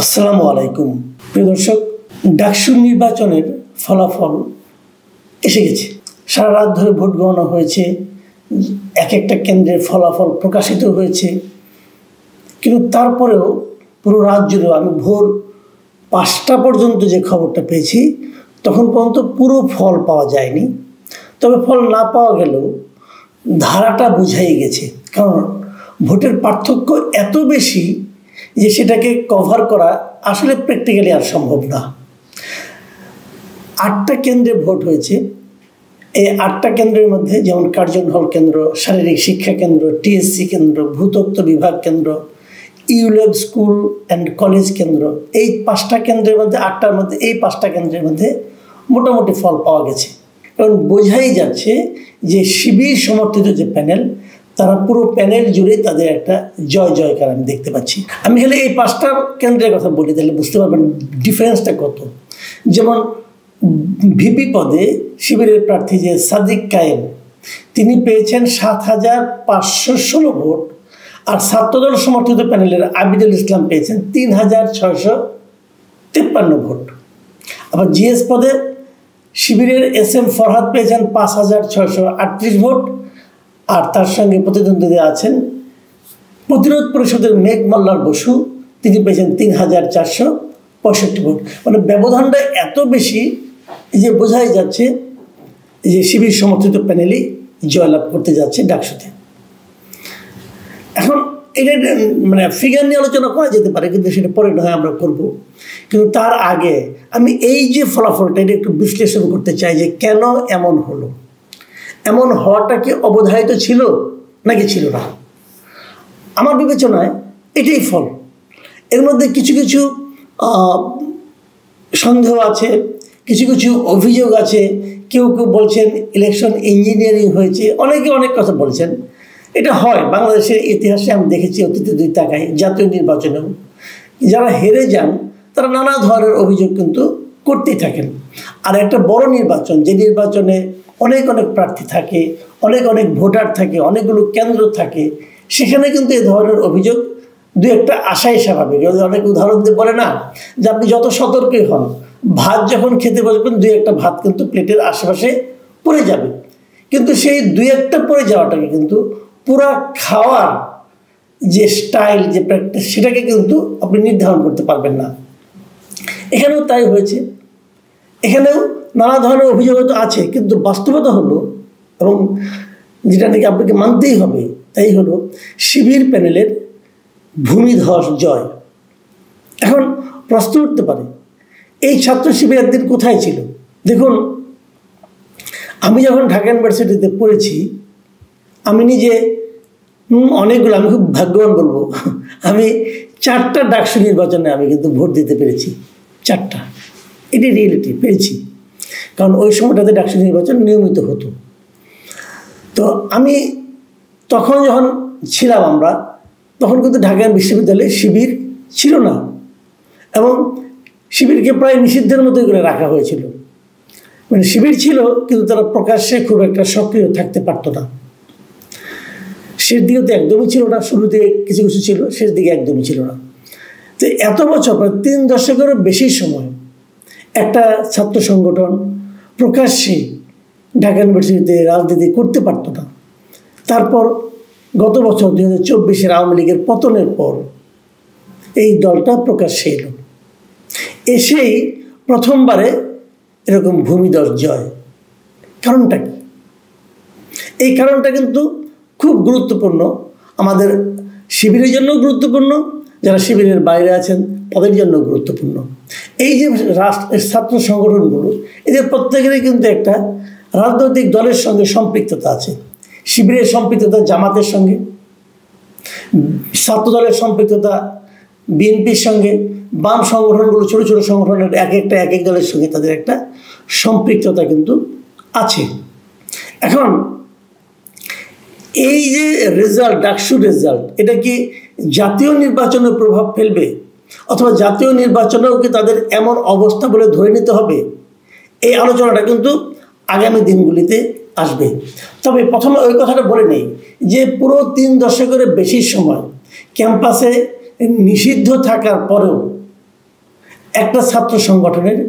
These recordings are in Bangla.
আসসালামু আলাইকুম প্রিয় দর্শক, ডাকসু নির্বাচনের ফলাফল এসে গেছে। সারা রাত ধরে ভোট গণনা হয়েছে, এক একটা কেন্দ্রের ফলাফল প্রকাশিত হয়েছে, কিন্তু তারপরেও পুরো রাত জুড়ে আমি ভোর 5টা পর্যন্ত যে খবরটা পেয়েছি তখন পর্যন্ত পুরো ফল পাওয়া যায়নি। তবে ফল না পাওয়া গেলেও ধারাটা বোঝাই গেছে, কারণ ভোটের পার্থক্য এত বেশি যে সেটাকে কভার করা আসলে প্র্যাকটিক্যালি আর সম্ভব না। 8টা কেন্দ্রে ভোট হয়েছে। এই 8টা কেন্দ্রের মধ্যে যেমন কার্জন হল কেন্দ্র, শারীরিক শিক্ষা কেন্দ্র, টিএসসি কেন্দ্র, ভূতত্ত্ব বিভাগ কেন্দ্র, ইউল্যাব স্কুল অ্যান্ড কলেজ কেন্দ্র, এই 5টা কেন্দ্রের মধ্যে 8টার মধ্যে এই 5টা কেন্দ্রের মধ্যে মোটামুটি ফল পাওয়া গেছে। কারণ বোঝাই যাচ্ছে যে শিবির সমর্থিত যে প্যানেল, তারা পুরো প্যানেল জুড়ে তাদের একটা জয় জয়কার আমি দেখতে পাচ্ছি। আমি খালি এই 5টা কেন্দ্রের কথা বলি, তাহলে বুঝতে পারবেন ডিফারেন্সটা কত। যেমন ভিপি পদে শিবিরের প্রার্থী যে সাদিক কায়েম, তিনি পেয়েছেন 7,516 ভোট, আর ছাত্রদল সমর্থিত প্যানেলের আবিদুল ইসলাম পেয়েছেন 3,653 ভোট। আবার জিএস পদে শিবিরের SM ফরহাদ পেয়েছেন 5,638 ভোট, আর তার সঙ্গে প্রতিদ্বন্দ্বী আছেন প্রতিরোধ পরিষদের মেঘ মল্লার বসু, তিনি পেয়েছেন 3,465 ভোট। মানে ব্যবধানটা এত বেশি যে বোঝাই যাচ্ছে যে শিবির সমর্থিত প্যানেলই জয়লাভ করতে যাচ্ছে ডাকসুতে। এখন এটা মানে ফিগার নিয়ে আলোচনা করা যেতে পারে, কিন্তু সেটা পরে না হয় আমরা করব। কিন্তু তার আগে আমি এই যে ফলাফলটা এটা একটু বিশ্লেষণ করতে চাই যে কেন এমন হলো। এমন হওয়াটা কি অবধারিত ছিল নাকি ছিল না? আমার বিবেচনায় এটাই ফল। এর মধ্যে কিছু কিছু সন্দেহ আছে, কিছু কিছু অভিযোগ আছে। কেউ কেউ বলছেন ইলেকশন ইঞ্জিনিয়ারিং হয়েছে, অনেকে অনেক কথা বলছেন। এটা হয় বাংলাদেশের ইতিহাসে, আমি দেখেছি অতীতে 2 তাকায় জাতীয় নির্বাচনেও যারা হেরে যান তারা নানা ধরনের অভিযোগ কিন্তু করতেই থাকেন। আর একটা বড় নির্বাচন, যে নির্বাচনে অনেক অনেক প্রার্থী থাকে, অনেক অনেক ভোটার থাকে, অনেকগুলো কেন্দ্র থাকে, সেখানে কিন্তু এই ধরনের অভিযোগ 2-একটা আসাই স্বাভাবিক। অনেক উদাহরণ দিয়ে বলে না যে আপনি যত সতর্কই হন, ভাত যখন খেতে বসবেন 2-একটা ভাত কিন্তু প্লেটের আশেপাশে পড়ে যাবে, কিন্তু সেই 2-একটা পড়ে যাওয়াটাকে কিন্তু পুরা খাওয়ার যে স্টাইল, যে প্র্যাকটিস, সেটাকে কিন্তু আপনি নির্ধারণ করতে পারবেন না। এখানেও তাই হয়েছে। এখানেও নানা ধরনের অভিযোগ তো আছে, কিন্তু বাস্তবতা হলো, এবং যেটা নাকি আপনাকে মানতেই হবে, তাই হলো শিবির প্যানেলের ভূমিধস জয়। এখন প্রশ্ন উঠতে পারে, এই ছাত্র শিবির একদিন কোথায় ছিল? দেখুন, আমি যখন ঢাকা ইউনিভার্সিটিতে পড়েছি, আমি নিজে অনেকগুলো, আমি খুব ভাগ্যবান বলবো, আমি 4টা ডাকসু নির্বাচনে আমি কিন্তু ভোট দিতে পেরেছি। 4টা, এটি রিয়েলিটি পেয়েছি, কারণ ওই সময়টাতে ডাকসু নির্বাচন নিয়মিত হতো। তো আমি তখন যখন ছিলাম আমরা, তখন কিন্তু ঢাকা বিশ্ববিদ্যালয়ে শিবির ছিল না, এবং শিবিরকে প্রায় নিষিদ্ধের মতো করে রাখা হয়েছিল। মানে শিবির ছিল, কিন্তু তারা প্রকাশ্যে খুব একটা সক্রিয় থাকতে পারতো না। শেষ দিকে তো একদমই ছিল না, শুরুতে কিছু কিছু ছিল, শেষ দিকে একদমই ছিল না। তো এত বছর, প্রায় 3 দশকেরও বেশি সময় একটা ছাত্র সংগঠন প্রকাশ্যে ঢাকা ইউনিভার্সিটিতে রাজনীতি করতে পারত না। তারপর গত বছর 2024-এর আওয়ামী লীগের পতনের পর এই দলটা প্রকাশ্যে এলো, এসেই প্রথমবারে এরকম ভূমিধস জয়। কারণটা কি? এই কারণটা কিন্তু খুব গুরুত্বপূর্ণ, আমাদের শিবিরের জন্য গুরুত্বপূর্ণ, যারা শিবিরের বাইরে আছেন তাদের জন্য গুরুত্বপূর্ণ। এই যে ছাত্র সংগঠনগুলো, এদের প্রত্যেকেরই কিন্তু একটা রাজনৈতিক দলের সঙ্গে সম্পৃক্ততা আছে। শিবিরের সম্পৃক্ততা জামাতের সঙ্গে, ছাত্রদলের সম্পৃক্ততা বিএনপির সঙ্গে, বাম সংগঠনগুলো, ছোটো ছোটো সংগঠনের এক এক দলের সঙ্গে তাদের একটা সম্পৃক্ততা কিন্তু আছে। এখন এই যে রেজাল্ট, ডাকসু রেজাল্ট, এটা কি জাতীয় নির্বাচনে প্রভাব ফেলবে, অথবা জাতীয় নির্বাচনেও কি তাদের এমন অবস্থা বলে ধরে নিতে হবে? এই আলোচনাটা কিন্তু আগামী দিনগুলিতে আসবে। তবে প্রথমে ওই কথাটা বলে নেই যে পুরো 3 দশকের বেশি সময় ক্যাম্পাসে নিষিদ্ধ থাকার পরেও একটা ছাত্র সংগঠনের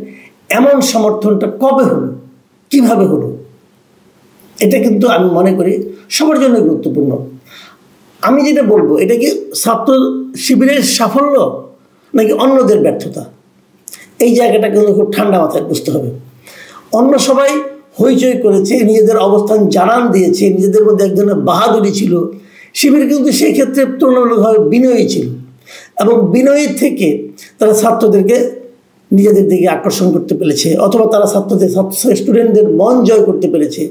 এমন সমর্থনটা কবে হলো, কিভাবে হলো? এটা কিন্তু আমি মনে করি সবার জন্য গুরুত্বপূর্ণ। আমি যেটা বলবো, এটা কি ছাত্র শিবিরের সাফল্য নাকি অন্যদের ব্যর্থতা? এই জায়গাটা কিন্তু খুব ঠান্ডা মাথায় বুঝতে হবে। অন্য সবাই হইচই করেছে, নিজেদের অবস্থান জানান দিয়েছে, নিজেদের মধ্যে এক ধরনের বাহাদুরি ছিল। শিবির কিন্তু সেই ক্ষেত্রে তুলনামূলকভাবে বিনয়ী ছিল, এবং বিনয়ী থেকে তারা ছাত্রদেরকে নিজেদের দিকে আকর্ষণ করতে পেরেছে, অথবা তারা স্টুডেন্টদের মন জয় করতে পেরেছে।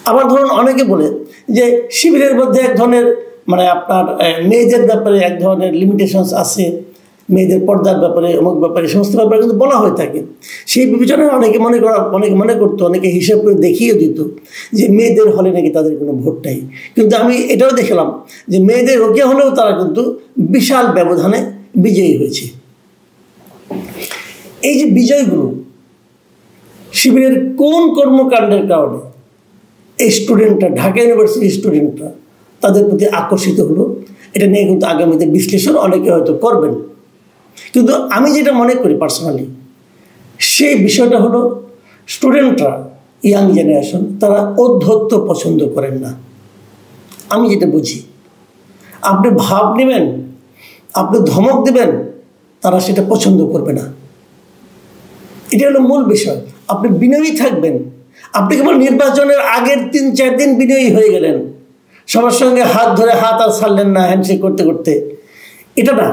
আবার ধরুন অনেকে বলে যে শিবিরের মধ্যে এক ধরনের আপনার মেয়েদের ব্যাপারে এক ধরনের লিমিটেশনস আছে, মেয়েদের পর্দার ব্যাপারে, অমুক ব্যাপারে, সমস্ত ব্যাপারে কিন্তু বলা হয়ে থাকে। সেই বিবেচনায় অনেকে মনে করতো, অনেকে হিসাব করে দেখিয়ে দিত যে মেয়েদের হলে নাকি তাদের কোনো ভোট নাই। কিন্তু আমি এটাও দেখলাম যে মেয়েদের রোকে হলেও তারা কিন্তু বিশাল ব্যবধানে বিজয়ী হয়েছে। এই যে বিজয়গুলো শিবিরের কোন কর্মকাণ্ডের কারণে এই স্টুডেন্টরা, ঢাকা ইউনিভার্সিটির স্টুডেন্টরা তাদের প্রতি আকর্ষিত হলো, এটা নিয়ে কিন্তু আগামীতে বিশ্লেষণ অনেকে হয়তো করবেন। কিন্তু আমি যেটা মনে করি পার্সোনালি, সেই বিষয়টা হলো স্টুডেন্টরা, ইয়াং জেনারেশন, তারা ঔদ্ধত্য পছন্দ করেন না। আমি যেটা বুঝি, আপনি ভাব নেবেন, আপনি ধমক দেবেন, তারা সেটা পছন্দ করবে না। এটা হলো মূল বিষয়। আপনি বিনয়ী থাকবেন। আপনি কেবল নির্বাচনের আগের 3-4 দিন বিনয়ী হয়ে গেলেন, সবার সঙ্গে হাত ধরে হাত আর ছাড়লেন না হ্যান্ডশেক করতে করতে, এটা না।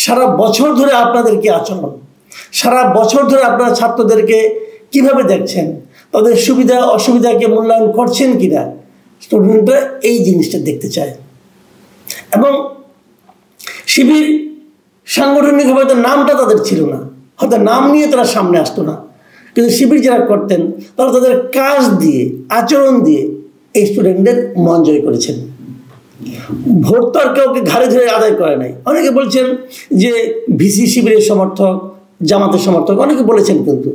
সারা বছর ধরে আপনাদের কি আচরণ, সারা বছর ধরে আপনারা ছাত্রদেরকে কিভাবে দেখছেন, তাদের সুবিধা অসুবিধাকে মূল্যায়ন করছেন কিনা, স্টুডেন্টরা এই জিনিসটা দেখতে চায়। এবং শিবির সাংগঠনিকভাবে তো নামটা তাদের ছিল না, হয়তো নাম নিয়ে তারা সামনে আসতো না, কিন্তু শিবির যারা করতেন তারা তাদের কাজ দিয়ে, আচরণ দিয়ে এই স্টুডেন্টদের মন জয় করেছেন। ভোট তো আর কাউকে ঘাড়ে ধরে আদায় করে নাই। অনেকে বলছেন যে ভিসি শিবিরের সমর্থক, জামাতের সমর্থক, অনেকে বলেছেন, কিন্তু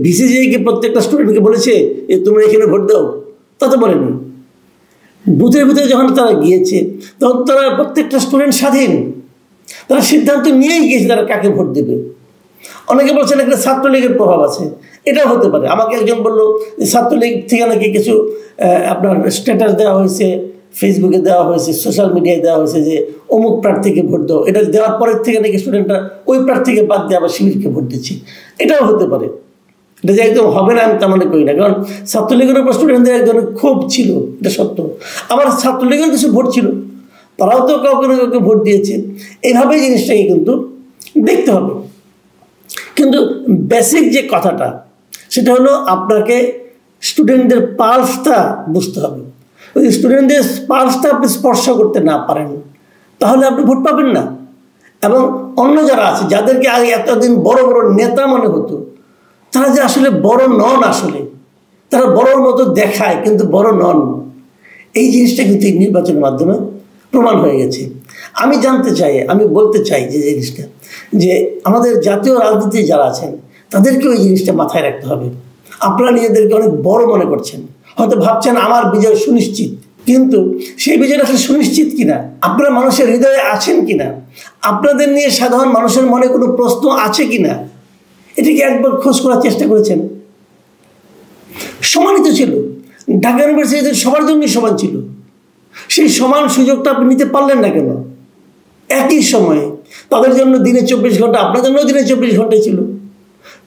ভিসি যে প্রত্যেকটা স্টুডেন্টকে বলেছে যে তোমরা এখানে ভোট দাও, তা তো বলেনি। বুথের ভিতরে যখন তারা গিয়েছে তখন তারা প্রত্যেকটা স্টুডেন্ট স্বাধীন, তারা সিদ্ধান্ত নিয়েই গিয়েছে তারা কাকে ভোট দেবে। অনেকে বলছেন একটা ছাত্রলীগের প্রভাব আছে, এটাও হতে পারে। আমাকে একজন বললো যে ছাত্রলীগ থেকে নাকি কিছু আপনার স্ট্যাটাস দেওয়া হয়েছে, ফেসবুকে দেওয়া হয়েছে, সোশ্যাল মিডিয়ায় দেওয়া হয়েছে যে অমুক প্রার্থীকে ভোট দাও। এটা দেওয়ার পরের থেকে নাকি স্টুডেন্টরা ওই প্রার্থীকে বাদ দিয়ে আবার শিবিরকে ভোট দিচ্ছে। এটাও হতে পারে। এটা যে একদম হবে না আমি তা মনে করি না, কারণ ছাত্রলীগের উপর স্টুডেন্টদের এক ধরনের ক্ষোভ ছিল, এটা সত্য। আবার ছাত্রলীগের কিছু ভোট ছিল, তারাও তো কাউকে না কাউকে ভোট দিয়েছে। এইভাবেই জিনিসটাকে কিন্তু দেখতে হবে। কিন্তু বেসিক যে কথাটা, সেটা হলো আপনাকে স্টুডেন্টদের পালসটা বুঝতে হবে। ওই স্টুডেন্টদের পালসটা আপনি স্পর্শ করতে না পারেন, তাহলে আপনি ভোট পাবেন না। এবং অন্য যারা আছে, যাদেরকে আগে এতদিন বড় বড় নেতা মনে হতো, তারা যে আসলে বড় নন, আসলে তারা বড়র মতো দেখায় কিন্তু বড় নন, এই জিনিসটা কিন্তু এই নির্বাচনের মাধ্যমে প্রমাণ হয়ে গেছে। আমি জানতে চাই, আমি বলতে চাই যে জিনিসটা, যে আমাদের জাতীয় রাজনীতি যারা আছেন তাদেরকে ওই জিনিসটা মাথায় রাখতে হবে। আপনারা নিজেদেরকে অনেক বড় মনে করছেন, হয়তো ভাবছেন আমার বিজয় সুনিশ্চিত, কিন্তু সেই বিজয়টা আসলে সুনিশ্চিত কিনা, আপনারা মানুষের হৃদয়ে আছেন কিনা, আপনাদের নিয়ে সাধারণ মানুষের মনে কোনো প্রশ্ন আছে কিনা, এটিকে একবার খোঁজ করার চেষ্টা করেছেন? সমানিত ছিল, ঢাকা ইউনিভার্সিটিতে সবার জন্যই সমান ছিল। সেই সমান সুযোগটা আপনি নিতে পারলেন না কেন? একই সময়ে তাদের জন্য দিনে 24 ঘন্টা, আপনার জন্য দিনে 24 ঘন্টাই ছিল।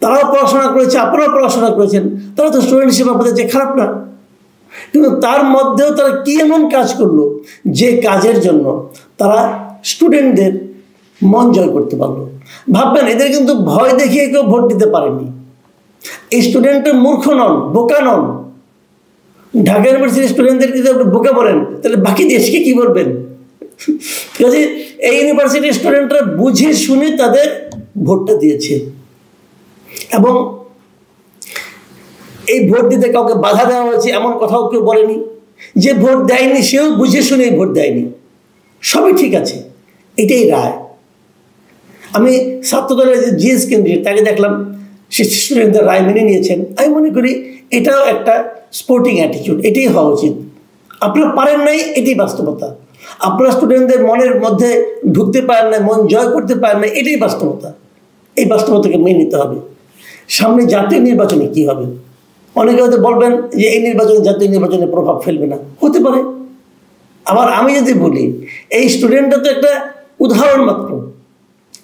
তারাও পড়াশোনা করেছে, আপনারাও পড়াশোনা করেছেন, তারা তো স্টুডেন্ট হিসেবে আপনাদের যে খারাপ না। কিন্তু তার মধ্যেও তারা কি এমন কাজ করলো যে কাজের জন্য তারা স্টুডেন্টদের মন জয় করতে পারলো? ভাববেন, এদের কিন্তু ভয় দেখিয়ে কেউ ভোট দিতে পারেনি। এই স্টুডেন্টের মূর্খ নন, বোকা নন। ঢাকা ইউনিভার্সিটির স্টুডেন্টদের যদি আপনি বোকা বলেন, তাহলে বাকি দেশকে কি বলবেন? কাজে এই ইউনিভার্সিটির স্টুডেন্টরা বুঝে শুনে তাদের ভোটটা দিয়েছে, এবং এই ভোট দিতে কাউকে বাধা দেওয়া হয়েছে এমন কথাও কেউ বলেনি। যে ভোট দেয়নি সেও বুঝে শুনে ভোট দেয়নি, সবই ঠিক আছে, এটাই রায়। আমি ছাত্রদলের যে জিএস কেন্দ্রীয়, তাকে দেখলাম সে স্টুডেন্টদের রায় মেনে নিয়েছেন। আমি মনে করি এটাও একটা স্পোর্টিং অ্যাটিটিউড, এটাই হওয়া উচিত। আপনারা পারেন নাই, এটাই বাস্তবতা। আপনারা স্টুডেন্টদের মনের মধ্যে ঢুকতে পারেন না, মন জয় করতে পারেন না, এটাই বাস্তবতা। এই বাস্তবতাকে মেনে নিতে হবে। সামনে জাতীয় নির্বাচনে কি হবে? অনেকে হয়তো বলবেন যে এই নির্বাচনে জাতীয় নির্বাচনে প্রভাব ফেলবে না, হতে পারে। আবার আমি যদি বলি এই স্টুডেন্টটা তো একটা উদাহরণ মাত্র,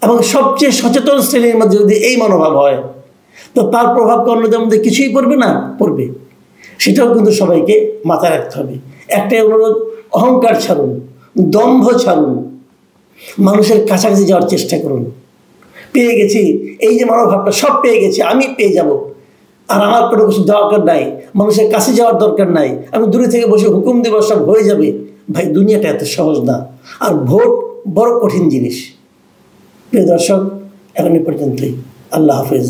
এবং সবচেয়ে সচেতন শ্রেণীর মধ্যে যদি এই মনোভাব হয়, তো তার প্রভাবকে অন্যদের মধ্যে কিছুই পড়বে না, পড়বে। সেটাও কিন্তু সবাইকে মাথায় রাখতে হবে। একটাই অনুরোধ, অহংকার ছাড়ুন, দম্ভ ছাড়ুন, মানুষের কাছাকাছি যাওয়ার চেষ্টা করুন। পেয়ে গেছি, এই যে মনোভাবটা সব পেয়ে গেছি, আমি পেয়ে যাব, আর আমার কোনো কিছু দরকার নাই, মানুষের কাছে যাওয়ার দরকার নাই, আমি দূরে থেকে বসে হুকুম দেব, সব হয়ে যাবে। ভাই, দুনিয়াটা এত সহজ না, আর ভোট বড় কঠিন জিনিস। প্রিয় দর্শক, এখন এ পর্যন্তই। আল্লাহ হাফেজ।